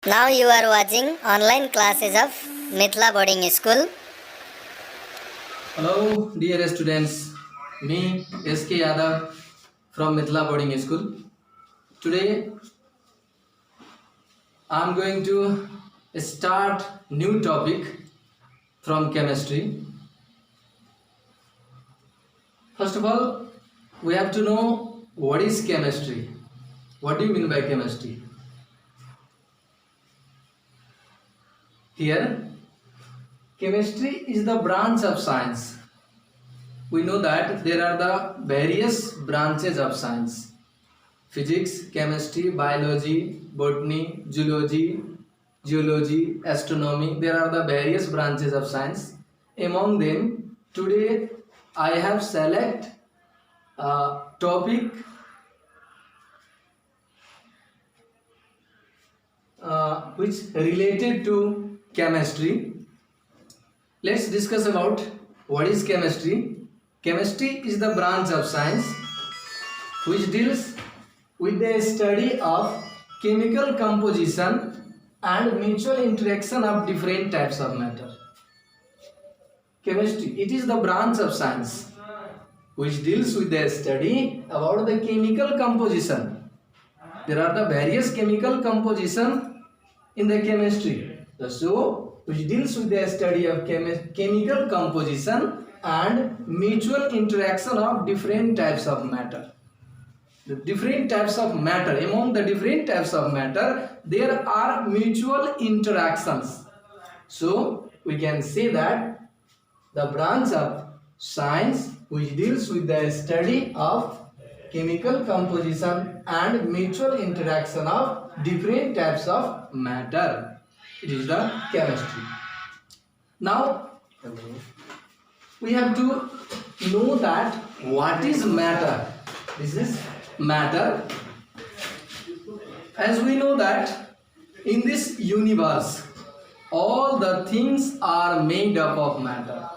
Now you are watching online classes of Mithila Boarding School. Hello, dear students. Me, SK Yadav from Mithila Boarding School. Today, I am going to start new topic from chemistry. First of all, we have to know what is chemistry. What do you mean by chemistry? Here, chemistry is the branch of science. We know that there are the various branches of science: physics, chemistry, biology, botany, zoology, geology, astronomy. There are the various branches of science. Among them, today I have select a topic which related to chemistry. Let's discuss about what is chemistry. Chemistry is the branch of science which deals with the study of chemical composition and mutual interaction of different types of matter. Chemistry, it is the branch of science which deals with the study about the chemical composition. There are the various chemical composition in the chemistry. So, which deals with the study of chemical composition and mutual interaction of different types of matter. The different types of matter, among the different types of matter, there are mutual interactions. So, we can say that the branch of science which deals with the study of chemical composition and mutual interaction of different types of matter. It is the chemistry. Now, we have to know that what is matter. This is matter. As we know that in this universe, all the things are made up of matter.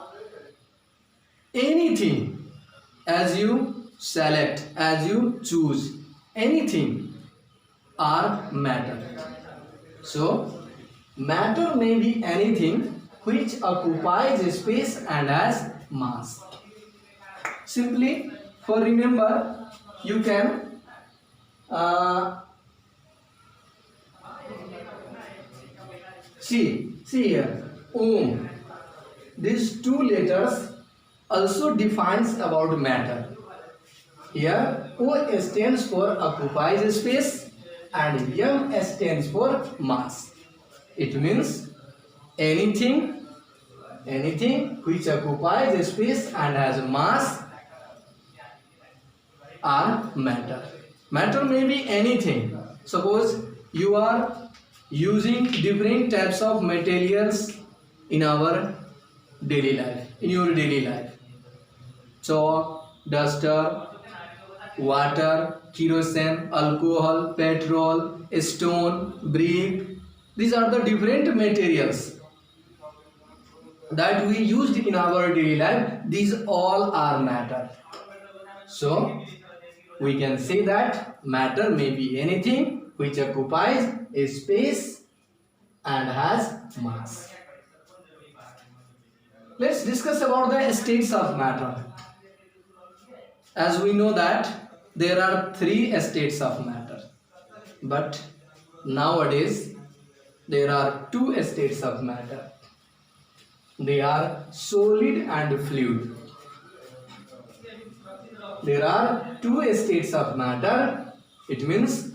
Anything, as you select, as you choose, anything are matter. So, matter may be anything which occupies space and has mass. Simply, for remember, you can see here, Om. These two letters also defines about matter. Here, O stands for occupies space and M stands for mass. It means anything which occupies space and has mass are matter. Matter may be anything. Suppose you are using different types of materials in our daily life, in your daily life. Chalk, duster, water, kerosene, alcohol, petrol, stone, brick. These are the different materials that we used in our daily life. These all are matter. So, we can say that matter may be anything which occupies a space and has mass. Let's discuss about the states of matter. As we know that there are three states of matter, but nowadays there are two states of matter. They are solid and fluid. There are two states of matter. It means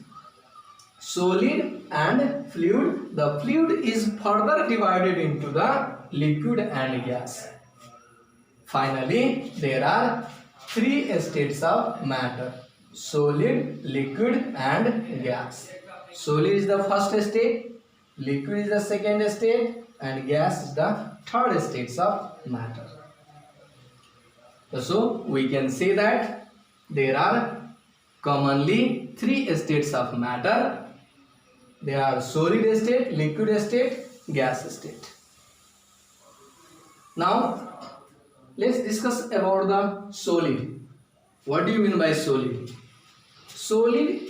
solid and fluid. The fluid is further divided into the liquid and gas. Finally, there are three states of matter: solid, liquid and gas. Solid is the first state, liquid is the second state and gas is the third state of matter. So we can say that there are commonly three states of matter. They are solid state, liquid state, gas state. Now, let's discuss about the solid. What do you mean by solid? Solid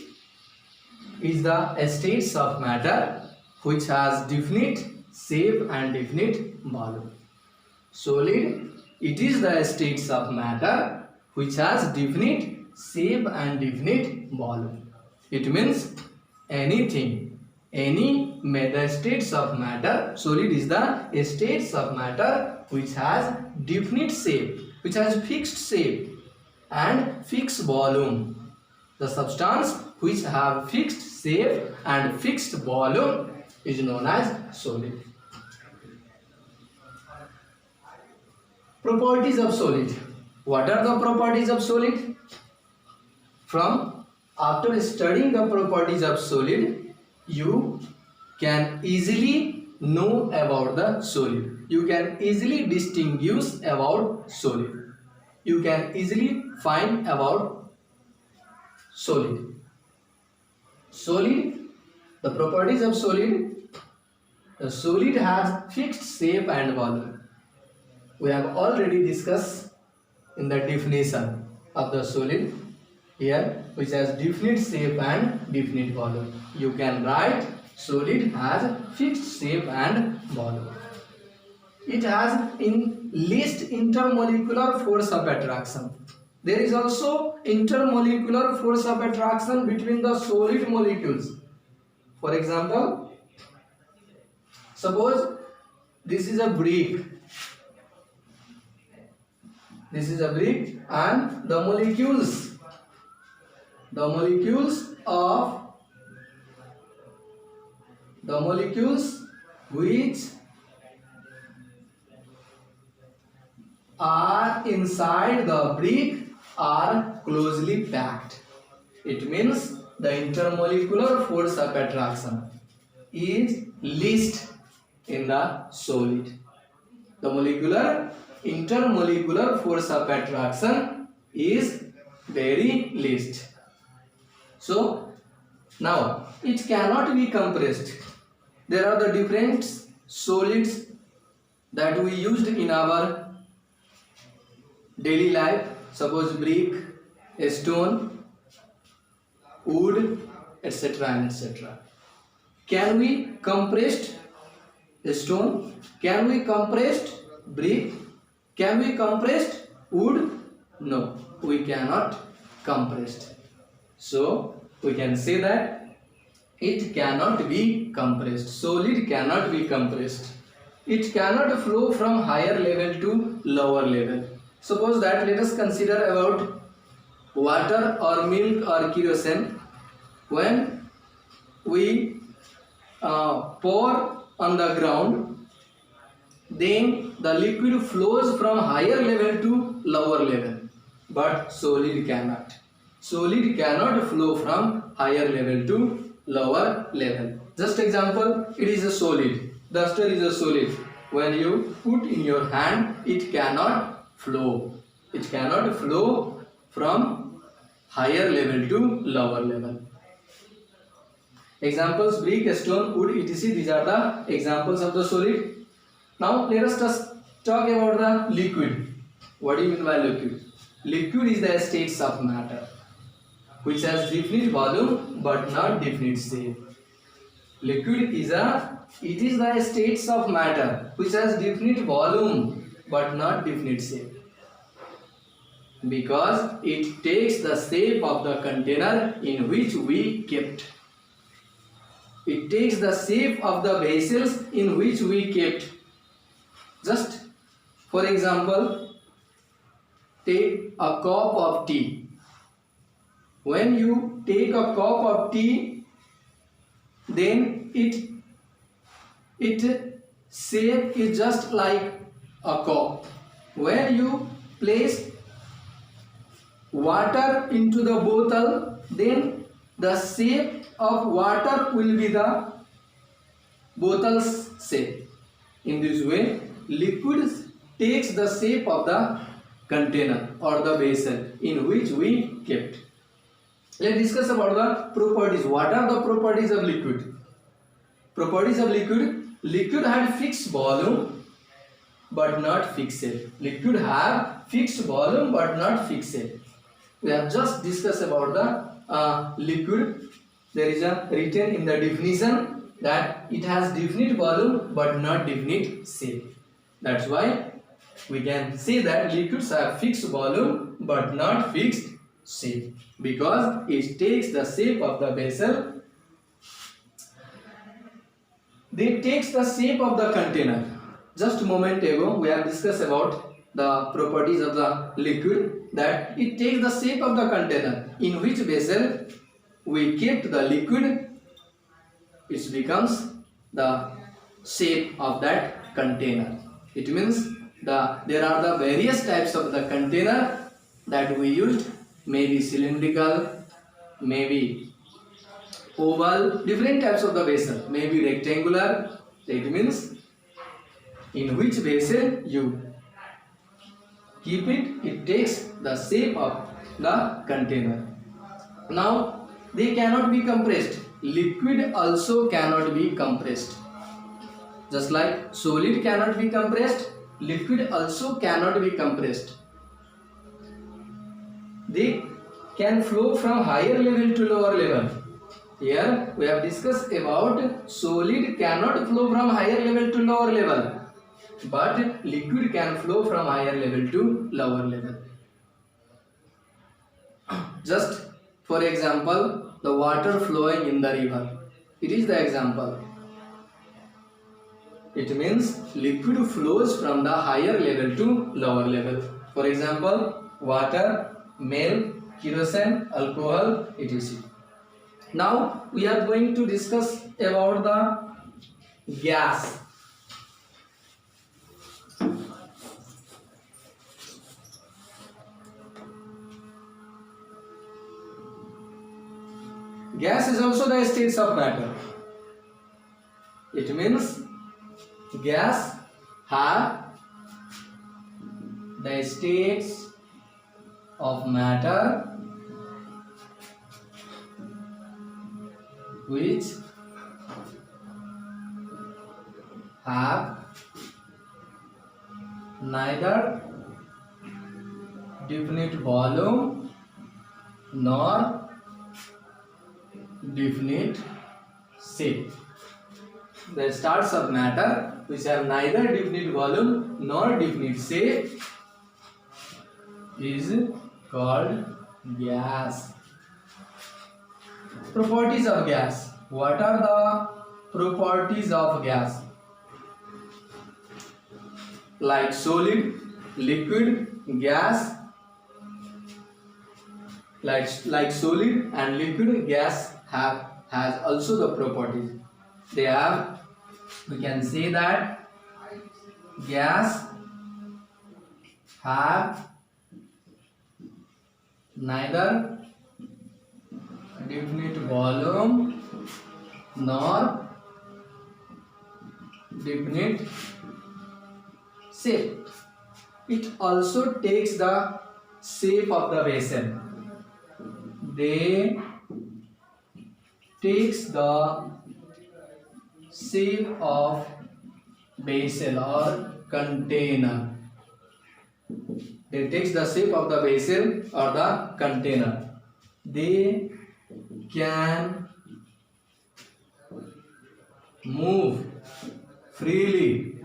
is the states of matter which has definite shape and definite volume. Solid, it is the states of matter which has definite shape and definite volume. It means anything, any matter states of matter. Solid is the states of matter which has definite shape, which has fixed shape and fixed volume. The substance which have fixed shape and fixed volume is known as solid. Properties of solid. What are the properties of solid? After studying the properties of solid, you can easily know about the solid. You can easily distinguish about solid. You can easily find about solid. Solid, the properties of solid. The solid has fixed shape and volume. We have already discussed in the definition of the solid here, which has definite shape and definite volume. You can write solid has fixed shape and volume. It has least intermolecular force of attraction. There is also intermolecular force of attraction between the solid molecules. For example, suppose this is a brick. This is a brick and the molecules which are inside the brick are closely packed. It means the intermolecular force of attraction is least in the solid. The intermolecular force of attraction is very least. So now it cannot be compressed. There are the different solids that we used in our daily life. Suppose brick, stone, wood, etc. and etc. Can we compress stone? Can we compress brick? Can we compress wood? No, we cannot compress. So we can say that it cannot be compressed. Solid cannot be compressed. It cannot flow from higher level to lower level. Suppose that let us consider about water or milk or kerosene. When we pour on the ground, then the liquid flows from higher level to lower level, but solid cannot. Solid cannot flow from higher level to lower level. Just example, it is a solid. Duster is a solid. When you put in your hand, it cannot flow. It cannot flow from higher level to lower level. Examples: brick, stone, wood, etc. These are the examples of the solid. Now let us just talk about the liquid. What do you mean by liquid? Liquid is the states of matter which has definite volume but not definite shape. Liquid is the states of matter which has definite volume but not definite shape, because it takes the shape of the container in which we kept. It takes the shape of the vessels in which we kept. Just for example, take a cup of tea. When you take a cup of tea, then its shape is just like a cup. When you place water into the bottle, then the shape of water will be the bottle's shape. In this way, liquid takes the shape of the container or the vessel in which we kept. Let's discuss about the properties. What are the properties of liquid? Properties of liquid. Liquid had fixed volume but not fixed shape. Liquid have fixed volume but not fixed shape. We have just discussed about the liquid. There is a written in the definition that it has definite volume but not definite shape. That's why we can say that liquids have fixed volume but not fixed shape, because it takes the shape of the vessel. They takes the shape of the container. Just a moment ago we have discussed about the properties of the liquid, that it takes the shape of the container in which vessel we kept the liquid. It becomes the shape of that container. It means there are the various types of the container that we used, maybe cylindrical, maybe oval, different types of the vessel, maybe rectangular. It means in which vessel you keep it, it takes the shape of the container. Now they cannot be compressed. Liquid also cannot be compressed. Just like solid cannot be compressed, liquid also cannot be compressed. They can flow from higher level to lower level. Here we have discussed about solid cannot flow from higher level to lower level, but liquid can flow from higher level to lower level. Just for example, the water flowing in the river. It is the example. It means liquid flows from the higher level to lower level. For example, water, milk, kerosene, alcohol, etc. Now we are going to discuss about the gas. Gas is also the states of matter. It means gas have the states of matter which have neither definite volume nor definite shape. The states of matter which have neither definite volume nor definite shape is called gas. Properties of gas. What are the properties of gas? Like solid, liquid, gas. Like solid and liquid, gas has also the properties. They have, we can say that gas have neither definite volume nor definite shape. It also takes the shape of the vessel. They takes the shape of vessel or container. They takes the shape of the vessel or the container. They can move freely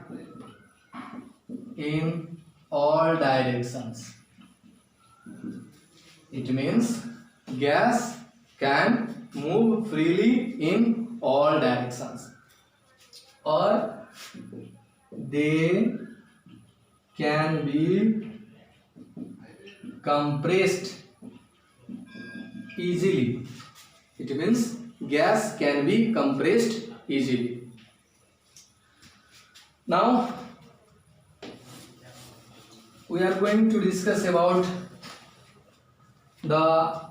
in all directions. It means gas can move freely in all directions, or they can be compressed easily. It means gas can be compressed easily. Now we are going to discuss about the